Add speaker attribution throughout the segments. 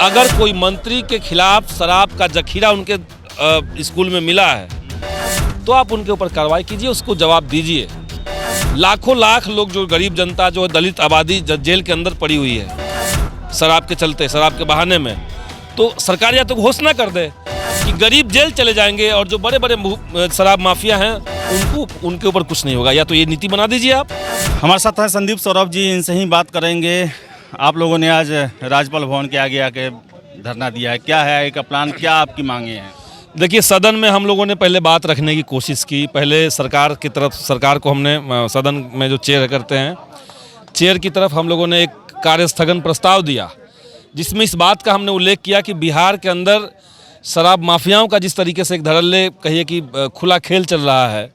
Speaker 1: अगर कोई मंत्री के खिलाफ शराब का जखीरा उनके स्कूल में मिला है तो आप उनके ऊपर कार्रवाई कीजिए, उसको जवाब दीजिए। लाखों लाख लोग जो गरीब जनता जो दलित आबादी जेल के अंदर पड़ी हुई है शराब के चलते, शराब के बहाने में, तो सरकार या तो घोषणा कर दे कि गरीब जेल चले जाएंगे और जो बड़े बड़े शराब माफिया हैं उनके ऊपर कुछ नहीं होगा, या तो ये नीति बना दीजिए आप।
Speaker 2: हमारे साथ है संदीप सौरभ जी, इनसे ही बात करेंगे। आप लोगों ने आज राज्यपाल भवन के आगे आके धरना दिया है, क्या है एक प्लान, क्या आपकी मांगे हैं?
Speaker 1: देखिए, सदन में हम लोगों ने पहले बात रखने की कोशिश की। पहले सरकार की तरफ, सरकार को हमने सदन में जो चेयर करते हैं, चेयर की तरफ हम लोगों ने एक कार्यस्थगन प्रस्ताव दिया, जिसमें इस बात का हमने उल्लेख किया कि बिहार के अंदर शराब माफियाओं का जिस तरीके से एक धड़ल्ले कहिए कि खुला खेल चल रहा है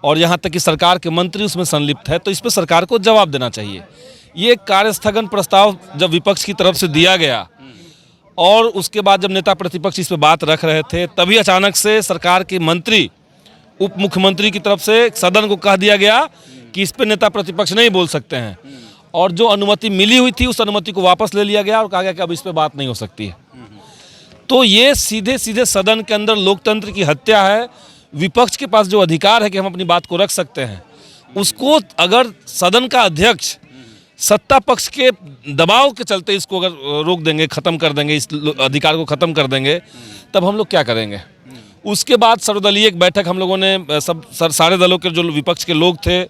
Speaker 1: और यहाँ तक कि सरकार के मंत्री उसमें संलिप्त है, तो इस पर सरकार को जवाब देना चाहिए। ये कार्यस्थगन प्रस्ताव जब विपक्ष की तरफ से दिया गया और उसके बाद जब नेता प्रतिपक्ष इस पर बात रख रहे थे, तभी अचानक से सरकार के मंत्री, उप मुख्यमंत्री की तरफ से सदन को कह दिया गया कि इस पर नेता प्रतिपक्ष नहीं बोल सकते हैं, और जो अनुमति मिली हुई थी उस अनुमति को वापस ले लिया गया और कहा गया कि अब इस पर बात नहीं हो सकती है। तो ये सीधे सीधे सदन के अंदर लोकतंत्र की हत्या है। विपक्ष के पास जो अधिकार है कि हम अपनी बात को रख सकते हैं, उसको अगर सदन का अध्यक्ष सत्ता पक्ष के दबाव के चलते इसको अगर रोक देंगे, ख़त्म कर देंगे, इस अधिकार को ख़त्म कर देंगे, तब हम लोग क्या करेंगे? उसके बाद सर्वदलीय एक बैठक हम लोगों ने सारे दलों के जो विपक्ष के लोग थे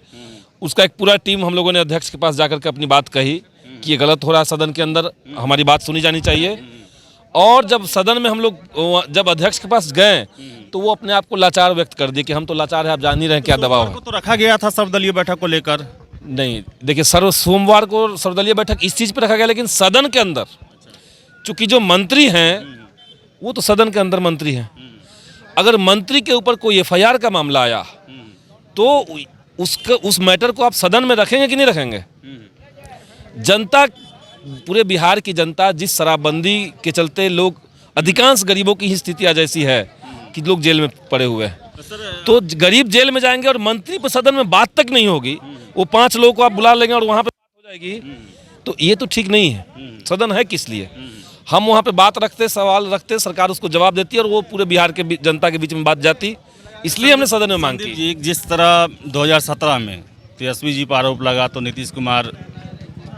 Speaker 1: उसका एक पूरा टीम हम लोगों ने अध्यक्ष के पास जाकर के अपनी बात कही कि ये गलत हो रहा है सदन के अंदर, हमारी बात सुनी जानी चाहिए। और जब सदन में हम लोग जब अध्यक्ष के पास गए तो वो अपने आप को लाचार व्यक्त कर दिए कि हम तो लाचार है, आप जान नहीं रहे क्या दबाव है।
Speaker 2: तो रखा गया था सर्वदलीय बैठक को लेकर?
Speaker 1: नहीं, देखिए, सोमवार को सर्वदलीय बैठक इस चीज़ पर रखा गया, लेकिन सदन के अंदर चूंकि जो मंत्री हैं वो तो सदन के अंदर मंत्री हैं। अगर मंत्री के ऊपर कोई FIR का मामला आया तो उस मैटर को आप सदन में रखेंगे कि नहीं रखेंगे? जनता, पूरे बिहार की जनता, जिस शराबबंदी के चलते लोग, अधिकांश गरीबों की ही स्थिति आज ऐसी है कि लोग जेल में पड़े हुए हैं, तो गरीब जेल में जाएंगे और मंत्री पर सदन में बात तक नहीं होगी, वो 5 लोगों को आप बुला लेंगे और वहाँ पे बात हो जाएगी, तो ये तो ठीक नहीं है। सदन है किस लिए? हम वहाँ पे बात रखते, सवाल रखते, सरकार उसको जवाब देती है और वो पूरे बिहार के जनता के बीच में बात जाती, इसलिए हमने सदन में मांग की।
Speaker 2: जिस तरह 2017 में तेजस्वी जी पर आरोप लगा तो नीतीश कुमार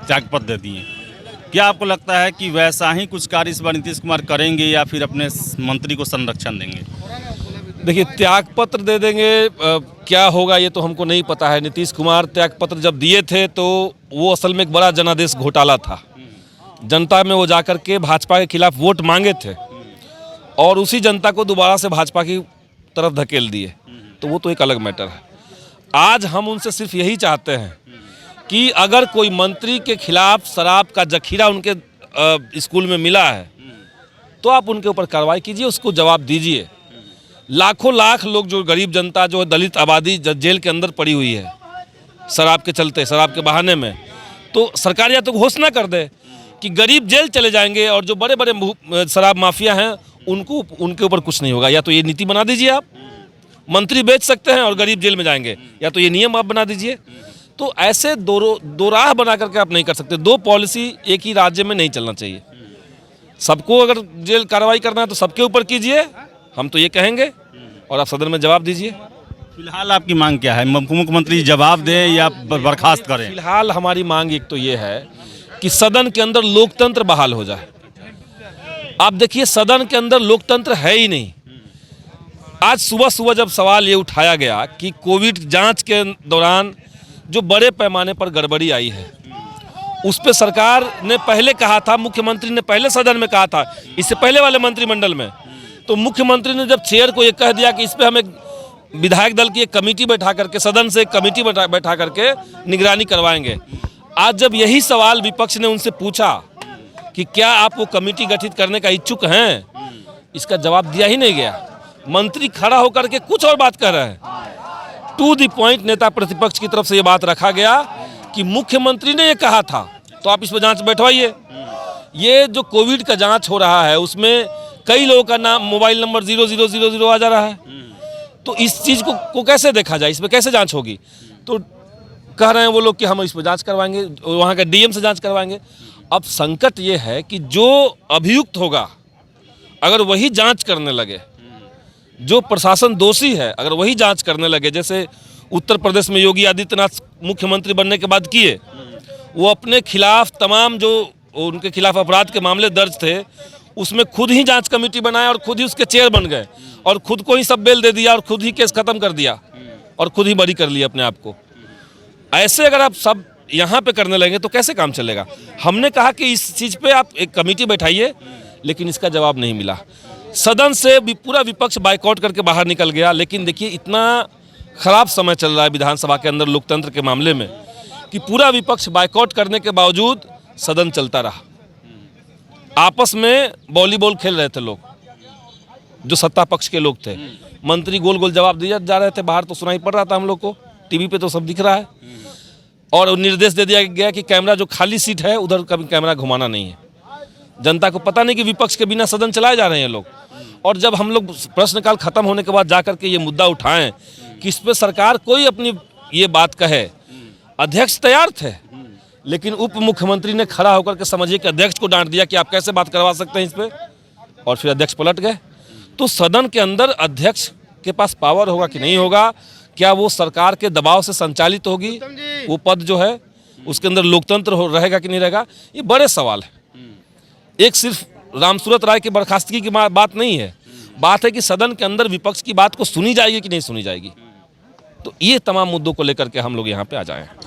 Speaker 2: त्यागपत्र दे दिए, क्या आपको लगता है कि वैसा ही कुछ कार्य इस बार नीतीश कुमार करेंगे या फिर अपने मंत्री को संरक्षण देंगे?
Speaker 1: देखिए, त्यागपत्र दे देंगे, क्या होगा ये तो हमको नहीं पता है। नीतीश कुमार त्यागपत्र जब दिए थे तो वो असल में एक बड़ा जनादेश घोटाला था। जनता में वो जाकर के भाजपा के खिलाफ वोट मांगे थे और उसी जनता को दोबारा से भाजपा की तरफ धकेल दिए, तो वो तो एक अलग मैटर है। आज हम उनसे सिर्फ यही चाहते हैं कि अगर कोई मंत्री के खिलाफ शराब का जखीरा उनके स्कूल में मिला है तो आप उनके ऊपर कार्रवाई कीजिए, उसको जवाब दीजिए। लाखों लाख लोग जो गरीब जनता जो दलित आबादी जेल के अंदर पड़ी हुई है शराब के चलते, शराब के बहाने में, तो सरकार या तो घोषणा कर दे कि गरीब जेल चले जाएंगे और जो बड़े बड़े शराब माफिया हैं उनके ऊपर कुछ नहीं होगा, या तो ये नीति बना दीजिए आप। मंत्री बेच सकते हैं और गरीब जेल में जाएंगे, या तो ये नियम आप बना दीजिए। तो ऐसे दो राह बना करके आप नहीं कर सकते। 2 पॉलिसी एक ही राज्य में नहीं चलना चाहिए। सबको अगर जेल कार्रवाई करना है तो सबके ऊपर कीजिए, हम तो ये कहेंगे, और आप सदन में जवाब दीजिए।
Speaker 2: फिलहाल आपकी मांग क्या है? मुख्यमंत्री जवाब दें या बर्खास्त करें?
Speaker 1: फिलहाल हमारी मांग एक तो ये है कि सदन के अंदर लोकतंत्र बहाल हो जाए। आप देखिए, सदन के अंदर लोकतंत्र है ही नहीं। आज सुबह सुबह जब सवाल ये उठाया गया कि कोविड जांच के दौरान जो बड़े पैमाने पर गड़बड़ी आई है, उस पर सरकार ने पहले कहा था, मुख्यमंत्री ने पहले सदन में कहा था, इससे पहले वाले मंत्रिमंडल में, तो मुख्यमंत्री ने जब चेयर को ये कह दिया कि इस पर हम एक विधायक दल की एक कमेटी बैठा करके, सदन से एक कमेटी बैठा करके निगरानी करवाएंगे। आज जब यही सवाल विपक्ष ने उनसे पूछा कि क्या आप वो कमेटी गठित करने का इच्छुक हैं, इसका जवाब दिया ही नहीं गया। मंत्री खड़ा होकर के कुछ और बात कर रहे हैं। टू द पॉइंट नेता प्रतिपक्ष की तरफ से ये बात रखा गया कि मुख्यमंत्री ने ये कहा था तो आप इस पर जांच बैठवाइए। ये जो कोविड का जांच हो रहा है उसमें कई लोगों का नाम, मोबाइल नंबर 0000 आ जा रहा है, तो इस चीज़ को कैसे देखा जाए, इस पर कैसे जांच होगी? तो कह रहे हैं वो लोग कि हम इस पर जांच करवाएंगे, वहाँ का DM से जांच करवाएंगे। अब संकट ये है कि जो अभियुक्त होगा अगर वही जांच करने लगे, जो प्रशासन दोषी है अगर वही जांच करने लगे, जैसे उत्तर प्रदेश में योगी आदित्यनाथ मुख्यमंत्री बनने के बाद किए, वो अपने खिलाफ तमाम जो उनके खिलाफ अपराध के मामले दर्ज थे उसमें खुद ही जांच कमेटी बनाया और खुद ही उसके चेयर बन गए और खुद को ही सब बेल दे दिया और खुद ही केस खत्म कर दिया और खुद ही बरी कर लिया अपने आप को। ऐसे अगर आप सब यहाँ पे करने लगेंगे तो कैसे काम चलेगा। हमने कहा कि इस चीज़ पे आप एक कमेटी बैठाइए, लेकिन इसका जवाब नहीं मिला। सदन से भी पूरा विपक्ष बाइकआउट करके बाहर निकल गया। लेकिन देखिए इतना खराब समय चल रहा है विधानसभा के अंदर लोकतंत्र के मामले में कि पूरा विपक्ष बाइकआउट करने के बावजूद सदन चलता रहा। आपस में वॉलीबॉल खेल रहे थे लोग, जो सत्ता पक्ष के लोग थे। मंत्री गोल गोल जवाब दिया जा रहे थे, बाहर तो सुनाई पड़ रहा था हम लोग को, टीवी पे तो सब दिख रहा है। और निर्देश दे दिया गया कि कैमरा जो खाली सीट है उधर कभी कैमरा घुमाना नहीं है। जनता को पता नहीं कि विपक्ष के बिना सदन चलाए जा रहे हैं लोग। और जब हम लोग प्रश्नकाल खत्म होने के बाद जाकर के ये मुद्दा उठाएं कि इस पर सरकार कोई अपनी ये बात कहे, अध्यक्ष तैयार थे, लेकिन उप मुख्यमंत्री ने खड़ा होकर के समझिए कि अध्यक्ष को डांट दिया कि आप कैसे बात करवा सकते हैं इस पर, और फिर अध्यक्ष पलट गए। तो सदन के अंदर अध्यक्ष के पास पावर होगा कि नहीं होगा, क्या वो सरकार के दबाव से संचालित होगी, वो पद जो है उसके अंदर लोकतंत्र रहेगा कि नहीं रहेगा, ये बड़े सवाल है। एक सिर्फ रामसूरत राय की बर्खास्तगी की बात नहीं है, बात है कि सदन के अंदर विपक्ष की बात को सुनी जाएगी कि नहीं सुनी जाएगी। तो ये तमाम मुद्दों को लेकर के हम लोग यहाँ पे आ जाए हैं।